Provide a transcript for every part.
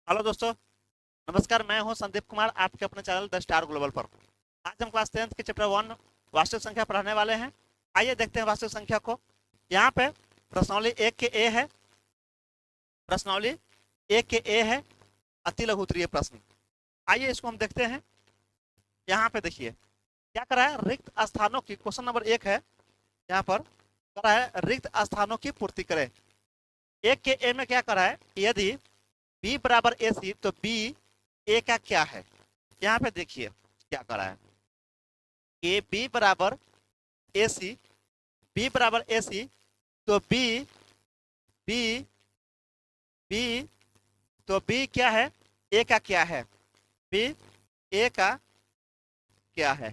Hello दोस्तों। नमस्कार, मैं हूं संदीप कुमार, आपके अपने चैनल द स्टार ग्लोबल पर। आज हम क्लास 10th के चैप्टर 1 वास्तविक संख्या पढ़ाने वाले हैं। आइए देखते हैं वास्तविक संख्या को। यहाँ पे प्रश्नावली 1 के ए है। प्रश्नावली 1 के ए है, अति लघु उत्तरीय प्रश्न। आइए इसको हम देखते हैं। यहाँ पे देखिए क्या करा है, रिक्त स्थानों की, क्वेश्चन नंबर 1 है। यहाँ पर करा है रिक्त स्थानों की पूर्ति करें। 1 के ए में क्या करा है, यदि बी बराबर ए सी तो बी ए का क्या है। यहाँ पे देखिए क्या करा है, ए बी बराबर ए सी, बी बराबर ए सी तो बी बी बी तो बी क्या है, ए का क्या है, बी ए का क्या है।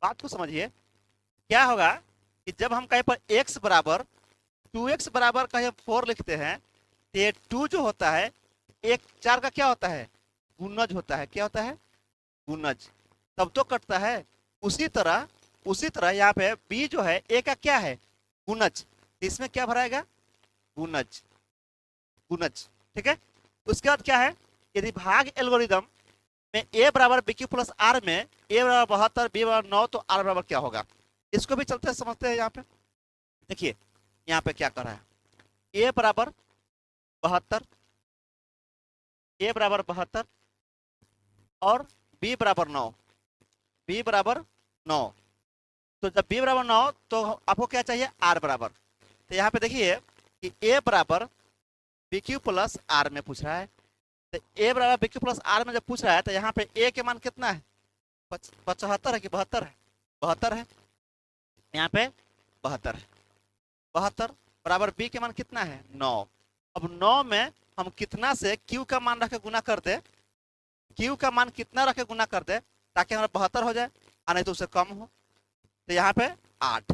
बात को समझिए। क्या होगा कि जब हम कहीं पर x बराबर 2x बराबर कहीं 4 लिखते हैं तो ये 2 जो होता है, एक 4 का क्या होता है, गुणज होता है। क्या होता है, गुणज। तब तो कटता है। उसी तरह यहाँ पे b जो है a का क्या है, गुणज। इसमें क्या भराएगा, गुणज। गुणज, ठीक है। उसके बाद क्या है, यदि भाग एल्गोरिदम में a बराबर बी क्यू प्लस आर में a बराबर 72, b बराबर 9 तो r बराबर क्या होगा। इसको भी चलते समझते हैं। यहाँ पे देखिए यहाँ पे क्या कर रहा है, a बराबर 72, a बराबर 72 और b बराबर 9, b बराबर 9। तो जब b बराबर 9 तो आपको क्या चाहिए, r बराबर। तो यहाँ पे देखिए कि a बराबर बी क्यू प्लस आर में पूछ रहा है। तो a बराबर बी क्यू प्लस आर में जब पूछ रहा है तो यहाँ पे a के मान कितना है, 75 है कि 72 है, 72 है। यहाँ पे 72 है, 72 बराबर b के मान कितना है, 9। अब 9 में हम कितना से q का मान रख के गुना कर दे, q का मान कितना रख के गुना कर दे ताकि हमारा 72 हो जाए और नहीं तो उससे कम हो। तो यहाँ पे 8,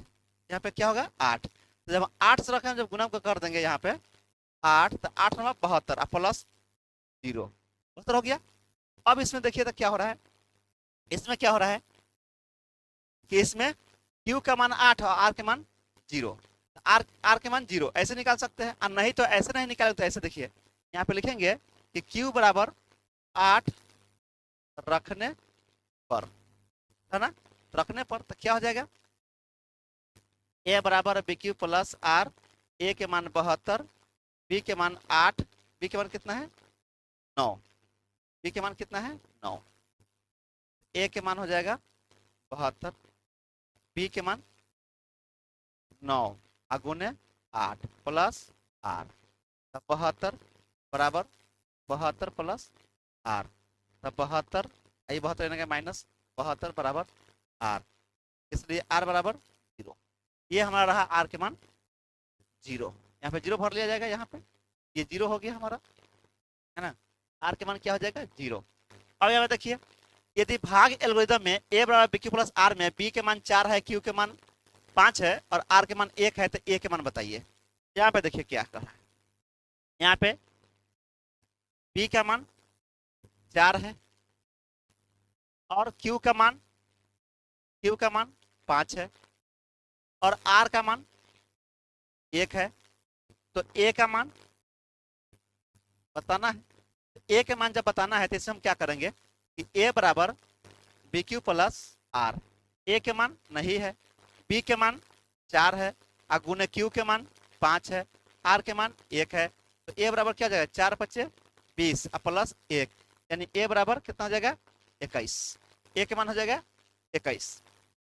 यहाँ पे क्या होगा, 8। तो जब 8 से रखें, जब गुना कर देंगे यहाँ पे 8, तो 8 हमारा 72 और प्लस 0, 72 हो गया। अब इसमें देखिए तो क्या हो रहा है, इसमें क्या हो रहा है कि इसमें q का मान 8 और r के मान 0। आर के मान 0 ऐसे निकाल सकते हैं, और नहीं तो ऐसे नहीं निकाले तो ऐसे देखिए यहाँ पे लिखेंगे कि q बराबर 8 रखने पर, है ना, रखने पर तो क्या हो जाएगा, a बराबर B Q plus R, a के मान 72, b के मान 8, b के मान कितना है 9, b के मान कितना है 9, a के मान हो जाएगा 72, b के मान 9 अगुने 8 प्लस आर। 72 बराबर 72 प्लस आर, तब 72, ये 72 माइनस 72 बराबर आर, इसलिए आर बराबर 0। ये हमारा रहा आर के मान 0। यहाँ पे 0 भर लिया जाएगा, यहाँ पे ये 0 हो गया हमारा, है ना। आर के मान क्या हो जाएगा, 0। अब यहाँ पे देखिए, यदि भाग एल्गोरिदम में a बराबर बी क्यू प्लस आर में b के मान 4 है, q के मान 5 है और r के मान 1 है, तो a के मान बताइए। यहाँ पे देखिए क्या कर रहा है, यहाँ पे b का मान 4 है और q का मान 5 है और r का मान 1 है। तो a का मान बताना है। a के मान जब बताना है तो इसमें हम क्या करेंगे कि a बराबर बी क्यू प्लस आर, ए के मान नहीं है, b के मान 4 है, अगुने q के मान 5 है, r के मान 1 है। तो a बराबर क्या हो जाएगा, 4 पच्चे 20 प्लस 1, यानी a बराबर कितना हो जाएगा, 21। a के मान हो जाएगा 21,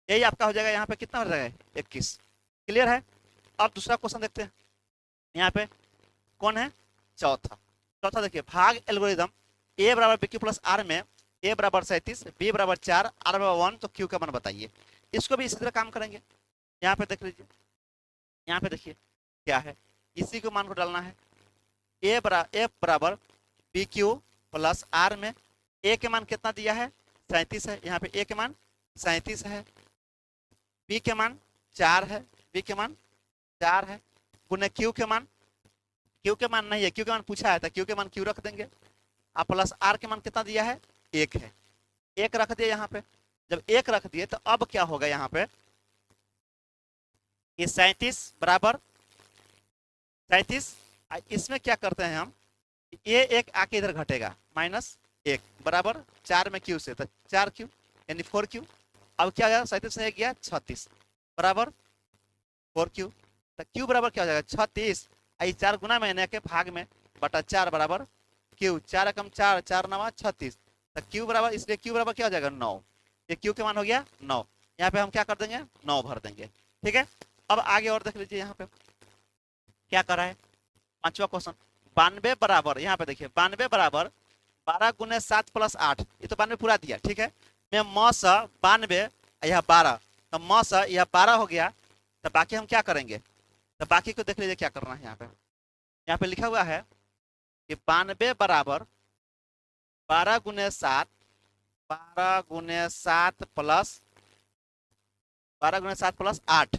यही आपका हो जाएगा। यहाँ पे कितना हो जाएगा, 21। क्लियर है। अब दूसरा क्वेश्चन देखते हैं। यहाँ पे कौन है, चौथा। चौथा देखिए, भाग एल्गोरिदम a बराबर बी क्यू प्लस आर में a बराबर 37, b बराबर 4, r बराबर 1 तो q का मान बताइए। इसको भी इसी तरह काम करेंगे। यहाँ पे देख लीजिए, यहाँ पे देखिए क्या है, इसी को मान को डालना है। a बराबर बी क्यू प्लस आर में a के मान कितना दिया है, 37 है। यहाँ पे a के मान 37 है, b के मान 4 है, b के मान 4 है, गुने q के मान, q के मान नहीं है, q के मान पूछा है तो q के मान q रख देंगे, और प्लस r के मान कितना दिया है, 1 है, 1 रख दिए यहाँ पे। जब 1 रख दिए तो अब क्या होगा, यहाँ पे ये 37 बराबर 37, इसमें क्या करते हैं हम, ये एक आके इधर घटेगा -1 बराबर 4 में क्यू से, तो 4 क्यू यानी 4 क्यू। अब क्या गया 37 से 1 गया 36 बराबर 4 क्यू। तो क्यू बराबर क्या हो जाएगा 36, आई 4 गुना में के भाग में बटा 4 बराबर क्यू, 4 एकम 4, 4 नवा 36। तो क्यू बराबर, इसलिए क्यू बराबर क्या हो जाएगा 9। ये क्यू के मान हो गया 9। यहाँ पे हम क्या कर देंगे 9 भर देंगे। ठीक है, अब आगे और देख लीजिए यहाँ पे क्या कर रहा है। पांचवा क्वेश्चन 92 बराबर, यहाँ पे देखिए 92 बराबर 12 गुने 7 प्लस 8, ये तो 92 पूरा दिया। ठीक है, मैं मौस 92 यह 12, तो मौस यह 12 हो गया। तो बाकी हम क्या करेंगे, तो बाकी को देख लीजिए क्या करना है। यहाँ पे लिखा हुआ है कि 92 बराबर 12 गुने 7, 12 गुने 7 प्लस 12 गुने 7 प्लस 8,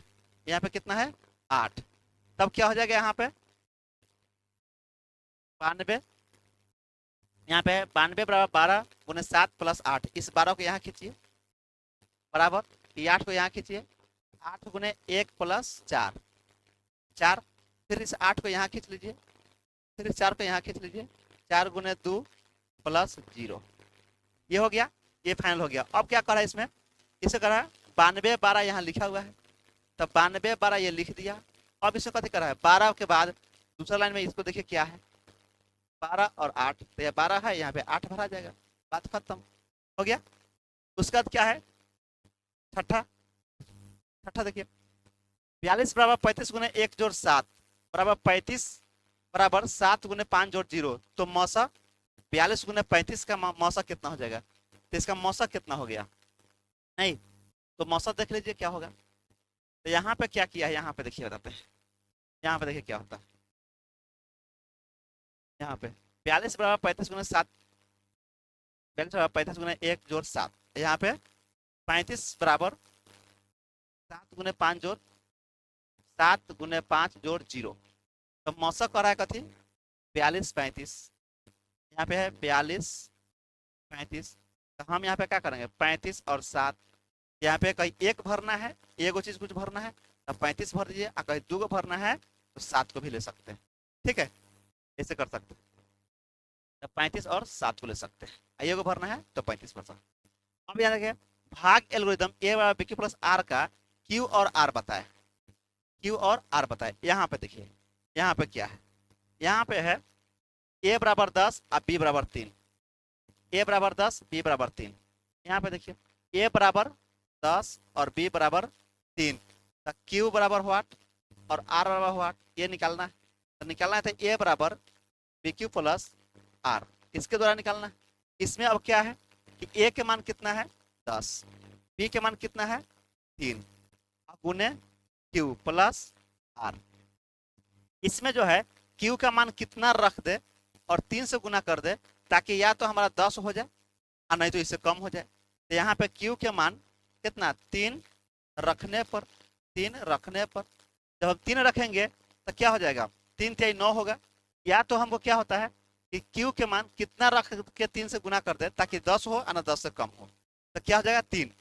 यहाँ पे कितना है 8। तब क्या हो जाएगा यहाँ पे 92, यहाँ पे 92 बराबर 12 गुने 7 प्लस 8, इस 12 को यहाँ खींचिए बराबर, ये 8 को यहाँ खींचिए, 8 गुने 1 प्लस 4, 4, फिर इस 8 को यहाँ खींच लीजिए, फिर इस 4 को यहाँ खींच लीजिए, 4 गुने 2 प्लस 0, ये हो गया, ये फाइनल हो गया। अब क्या करा है इसमें, इसे करा 92 12 यहाँ लिखा हुआ है, तो 92 12 ये लिख दिया। अब इसे कथी करा है 12 के बाद दूसरा लाइन में इसको देखिए क्या है 12 और 8, तो यह 12 है, यहाँ पे 8 भरा जाएगा, बात खत्म हो गया। उसके बाद क्या है छठा, छठा देखिए 42 बराबर 35 गुने 1 जोड़ 7 बराबर 35 बराबर 7 गुने 5 जोड़ 0, तो मौसा 42 गुने 35 का मौसा कितना हो जाएगा, तो इसका मौसा कितना हो गया नहीं, तो मौसा देख लीजिए क्या होगा। तो यहाँ पे क्या किया है, यहाँ पे देखिए बताते हैं, यहाँ पे देखिए क्या होता है। यहाँ पे 42 बराबर 35 गुने 7, 42 बराबर 35 गुने 1 जोड़ 7, यहाँ पे 35 बराबर 7 गुने 5 जोड़ 7 गुने 5 जोड़ 0, तो मौसा कर रहा है कथी 42 35, यहाँ पे है 42 35, तो हम यहाँ पे क्या करेंगे 35 और 7, यहाँ पे कहीं एक भरना है, एगो चीज कुछ भरना है तो 35 भर दीजिए, और कहीं 2 भरना है तो 7 को भी ले सकते हैं। ठीक है, ऐसे कर सकते हैं, तो 35 और 7 को ले सकते हैं, एगो भरना है तो 35 भर सकते हैं। अब यहाँ देखिए भाग एल्गोरिदम ए बराबर बी क्यू प्लस आर का क्यू और आर बताए, क्यू और आर बताए। यहाँ पे देखिए यहाँ पे क्या है, यहाँ पे है ए बराबर 10 और बी बराबर 3, ए बराबर 10 बी बराबर 3। यहाँ पे देखिए ए बराबर 10 और बी बराबर 3, तो क्यू बराबर व्हाट और आर बराबर व्हाट, ये निकालना है। तो निकालना है तो ए बराबर बी क्यू प्लस आर, इसके द्वारा निकालना है। इसमें अब क्या है कि ए के मान कितना है 10, बी के मान कितना है 3, गुने क्यू प्लस आर। इसमें जो है क्यू का मान कितना रख दे और 3 से गुना कर दे, ताकि या तो हमारा 10 हो जाए और नहीं तो इससे कम हो जाए। तो यहाँ पे क्यू के मान कितना 3 रखने पर, 3 रखने पर जब हम 3 रखेंगे तो क्या हो जाएगा 3 3 9 होगा। या तो हमको क्या होता है कि क्यू के मान कितना रख के 3 से गुना कर दे ताकि 10 हो और ना 10 से कम हो, तो क्या हो जाएगा 3,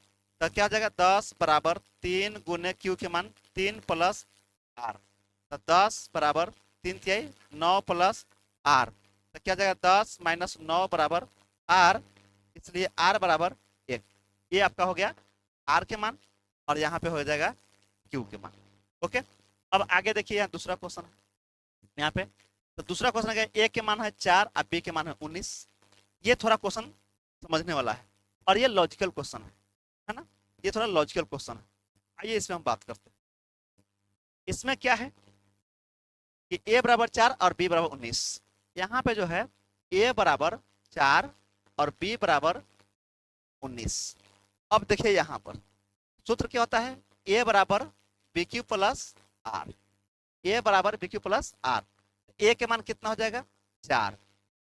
तो क्या हो जाएगा 10 बराबर 3 गुने क्यू के मान 3 प्लस आर, तो 10 बराबर 3 3 9 प्लस आर, तो क्या हो जाएगा 10 माइनस 9 बराबर आर, इसलिए आर बराबर 1। ये आपका हो गया आर के मान और यहाँ पे हो जाएगा क्यू के मान। ओके, अब आगे देखिए यहाँ दूसरा क्वेश्चन है यहाँ पे, तो दूसरा क्वेश्चन है ए के मान है 4 और बी के मान है 19। ये थोड़ा क्वेश्चन समझने वाला है और ये लॉजिकल क्वेश्चन है ना, ये थोड़ा लॉजिकल क्वेश्चन है। आइए इसमें हम बात करते हैं। इसमें क्या है कि ए बराबर 4 और बी बराबर 19, यहाँ पे जो है ए बराबर 4 और बी बराबर 19। अब देखिए यहाँ पर सूत्र क्या होता है ए बराबर बी क्यू प्लस आर, ए बराबर बी क्यू प्लस आर। ए के मान कितना हो जाएगा 4,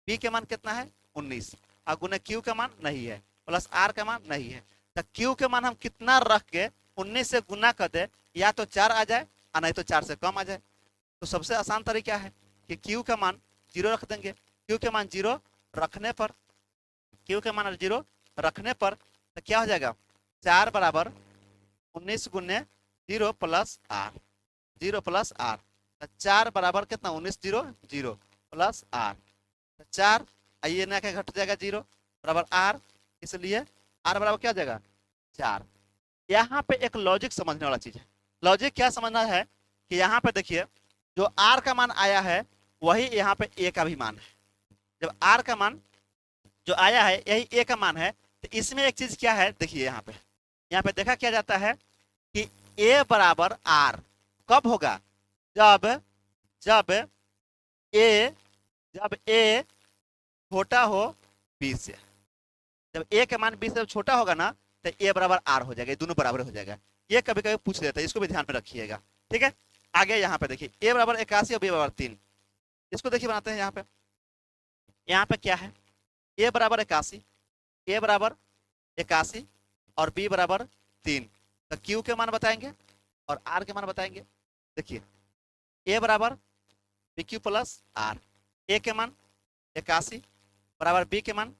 बी के मान कितना है 19, और गुने क्यू का मान नहीं है प्लस आर का मान नहीं है। तो क्यू के मान हम कितना रख के 19 से गुना कर दे, या तो 4 आ जाए और नहीं तो 4 से कम आ जाए। तो सबसे आसान तरीका है कि क्यू का मान 0 रख देंगे, क्यू के मान 0 रखने पर, क्यू के मान 0 रखने पर तो क्या हो जाएगा 4 बराबर 19 गुने 0 प्लस आर, 0 प्लस आर, तो 4 बराबर कितना 19 0 0 प्लस आर, 4, ये ना क्या घट जाएगा 0 बराबर आर, इसलिए आर बराबर क्या हो जाएगा 4। यहाँ पे एक लॉजिक समझने वाला चीज है। लॉजिक क्या समझना है कि यहाँ पे देखिए जो आर का मान आया है वही यहाँ पे ए का भी मान है। जब आर का मान जो आया है यही ए का मान है, तो इसमें एक चीज क्या है देखिए, यहाँ पे देखा क्या जाता है कि ए बराबर आर कब होगा, जब जब ए जब ए छोटा हो बी से। जब ए का मान बी से छोटा होगा ना तो ए बराबर आर हो जाएगा, दोनों बराबर हो जाएगा। ये कभी कभी पूछ लेता है, इसको भी ध्यान में रखिएगा। ठीक है, आगे यहाँ पे देखिए ए बराबर 81 और बी बराबर 3, इसको देखिए बनाते हैं। यहाँ पे क्या है, ए बराबर 81, ए बराबर 81 और बी बराबर 3, तो क्यू के मान बताएंगे और आर के मान बताएंगे। देखिए ए बराबर बी क्यू प्लस आर, ए के मान 81 बराबर बी के मान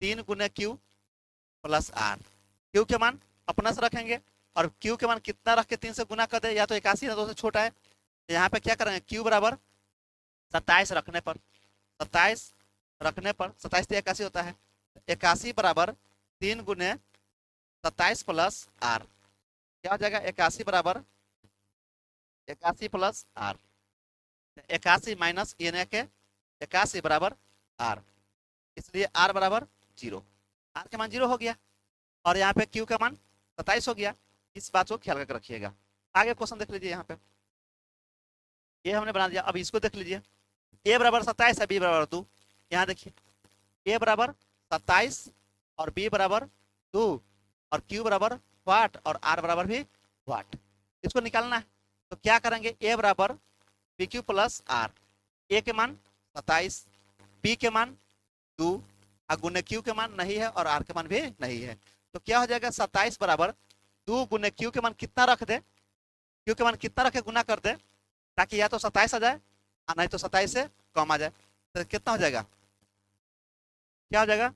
3 गुने क्यू प्लस आर। क्यू के मान अपना से रखेंगे और क्यू के मान कितना रख के 3 से गुना कर दे, या तो 81 ना 2 से छोटा है, तो यहाँ पे क्या करेंगे क्यू बराबर 27 रखने पर, 27 रखने पर 27 से 81 होता है, 81 बराबर 3 गुने 27 प्लस आर, क्या हो जाएगा 81 बराबर 81 प्लस आर, 81 माइनस ये के 81 बराबर आर, इसलिए आर बराबर 0, आर के मान 0 हो गया और यहाँ पे क्यू का मान 27 हो गया। इस बात को ख्याल करके रखिएगा। आगे क्वेश्चन देख लीजिए, यहाँ पे ये हमने बना दिया। अब इसको देख लीजिए, ए बराबर 27 है बी बराबर 2। यहाँ देखिए ए बराबर 27 और बी बराबर 2 और क्यू बराबर वाट और आर बराबर भी वाट, इसको निकालना है। तो क्या करेंगे, ए बराबर पी क्यू प्लस आर, ए के मान 27, बी के मान 2 और गुने क्यू के मान नहीं है और आर के मान भी नहीं है, तो क्या हो जाएगा 27 बराबर 2 गुने क्यू के मान कितना रख दे, क्यू के मान कितना रखे गुना कर दे, ताकि या तो 27 आ जाए नहीं तो 27 से कम आ जाए। तो कितना हो जाएगा, क्या हो जाएगा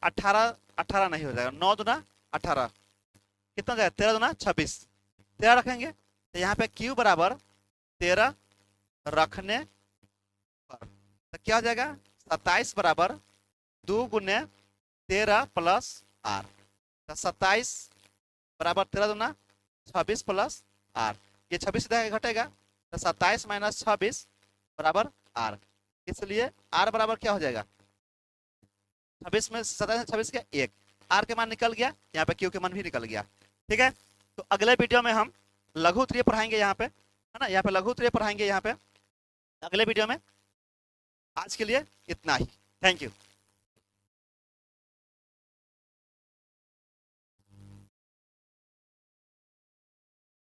18, 18 नहीं हो जाएगा, 9 दूना 18, कितना हो जाएगा 13 दूना 26, 13 रखेंगे। तो यहाँ पे क्यू बराबर 13 रखने पर तो क्या हो जाएगा 27 बराबर 2 गुने 13 प्लस आर, तो 27 बराबर 13 दूना 26 प्लस आर, ये 26 घटेगा तो 27 माइनस 26 बराबर आर, इसलिए आर बराबर क्या हो जाएगा 26 में 27 26 का 1, आर के मान निकल गया, यहाँ पे क्यू के मान भी निकल गया। ठीक है, तो अगले वीडियो में हम लघु त्रिय पढ़ाएंगे, यहाँ पे है ना, यहाँ पे लघु त्रिय पढ़ाएंगे यहाँ पे अगले वीडियो में। आज के लिए इतना ही, थैंक यू।